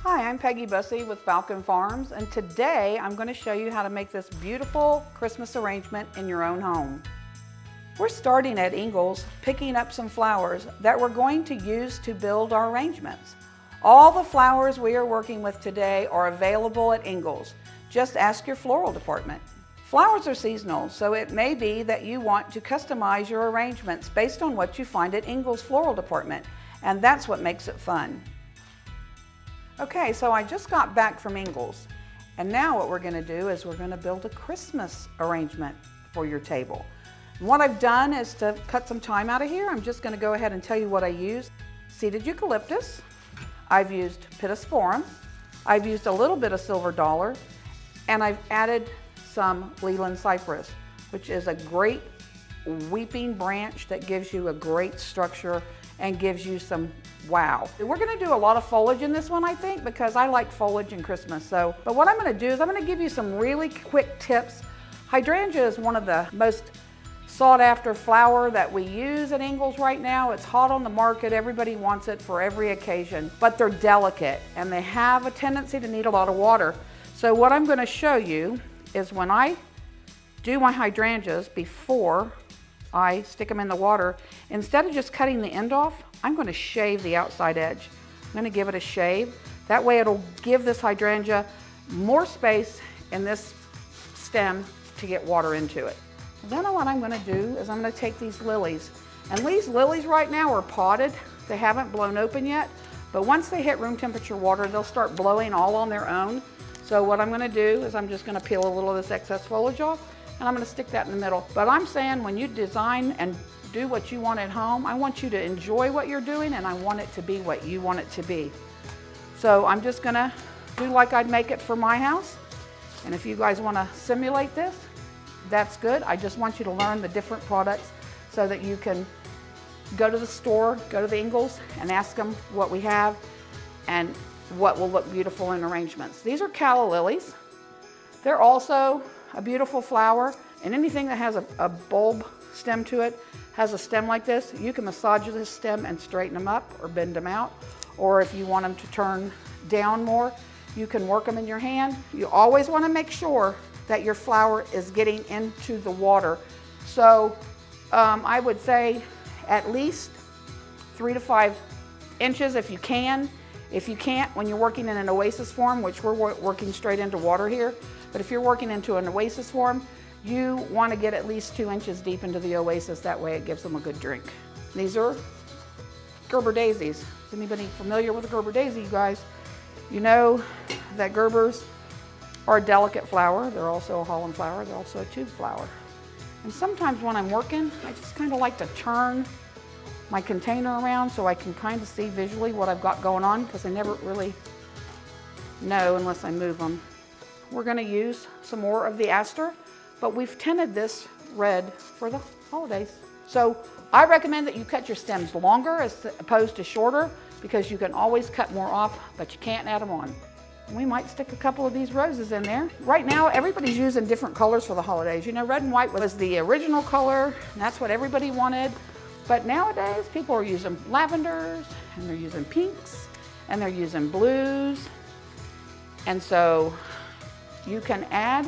Hi, I'm Peggy Bussey with Falcon Farms, and today I'm going to show you how to make this beautiful Christmas arrangement in your own home. We're starting at Ingles, picking up some flowers that we're going to use to build our arrangements. All the flowers we are working with today are available at Ingles. Just ask your floral department. Flowers are seasonal, so it may be that you want to customize your arrangements based on what you find at Ingles Floral Department, and that's what makes it fun. Okay, so I just got back from Ingles, and now what we're going to do is we're going to build a Christmas arrangement for your table. And what I've done is to cut some time out of here. I'm just going to go ahead and tell you what I used. Seeded eucalyptus, I've used pittosporum, I've used a little bit of silver dollar, and I've added some Leland cypress, which is a great weeping branch that gives you a great structure and gives you some wow. We're going to do a lot of foliage in this one, I think, because I like foliage in Christmas. But what I'm going to do is I'm going to give you some really quick tips. Hydrangea is one of the most sought after flower that we use at Ingles right now. It's hot on the market. Everybody wants it for every occasion, but they're delicate and they have a tendency to need a lot of water. So what I'm going to show you is when I do my hydrangeas before I stick them in the water, instead of just cutting the end off, I'm going to shave the outside edge. I'm going to give it a shave. That way it'll give this hydrangea more space in this stem to get water into it. Then what I'm going to do is I'm going to take these lilies. And these lilies right now are potted. They haven't blown open yet, but once they hit room temperature water, they'll start blowing all on their own. So what I'm going to do is I'm just going to peel a little of this excess foliage off, and I'm going to stick that in the middle. But I'm saying when you design and do what you want at home, I want you to enjoy what you're doing, and I want it to be what you want it to be. So I'm just going to do like I'd make it for my house. And if you guys want to simulate this, that's good. I just want you to learn the different products so that you can go to the store, go to the Ingles, and ask them what we have and what will look beautiful in arrangements. These are calla lilies. They're also a beautiful flower, and anything that has a bulb stem to it has a stem like this. You can massage this stem and straighten them up or bend them out, or if you want them to turn down more, you can work them in your hand. You always want to make sure that your flower is getting into the water. So I would say at least 3 to 5 inches if you can. If you can't, when you're working in an oasis form, which we're working straight into water here, but if you're working into an oasis form, you want to get at least 2 inches deep into the oasis. That way it gives them a good drink. These are Gerber daisies. Is anybody familiar with a Gerber daisy, you guys? You know that Gerbers are a delicate flower. They're also a Holland flower. They're also a tube flower. And sometimes when I'm working, I just kind of like to turn my container around so I can kind of see visually what I've got going on, because I never really know unless I move them. We're going to use some more of the aster, but we've tinted this red for the holidays. So I recommend that you cut your stems longer as opposed to shorter, because you can always cut more off, but you can't add them on. We might stick a couple of these roses in there. Right now, everybody's using different colors for the holidays. You know, red and white was the original color, and that's what everybody wanted. But nowadays, people are using lavenders, and they're using pinks, and they're using blues. And so you can add,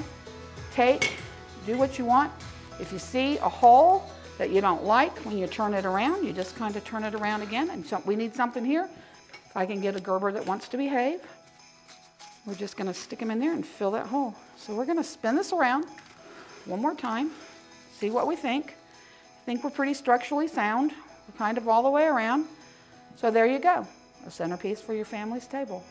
take, do what you want. If you see a hole that you don't like when you turn it around, you just kind of turn it around again. And so we need something here. If I can get a Gerber that wants to behave, we're just going to stick them in there and fill that hole. So we're going to spin this around one more time, see what we think. I think we're pretty structurally sound. We're kind of all the way around. So there you go, a centerpiece for your family's table.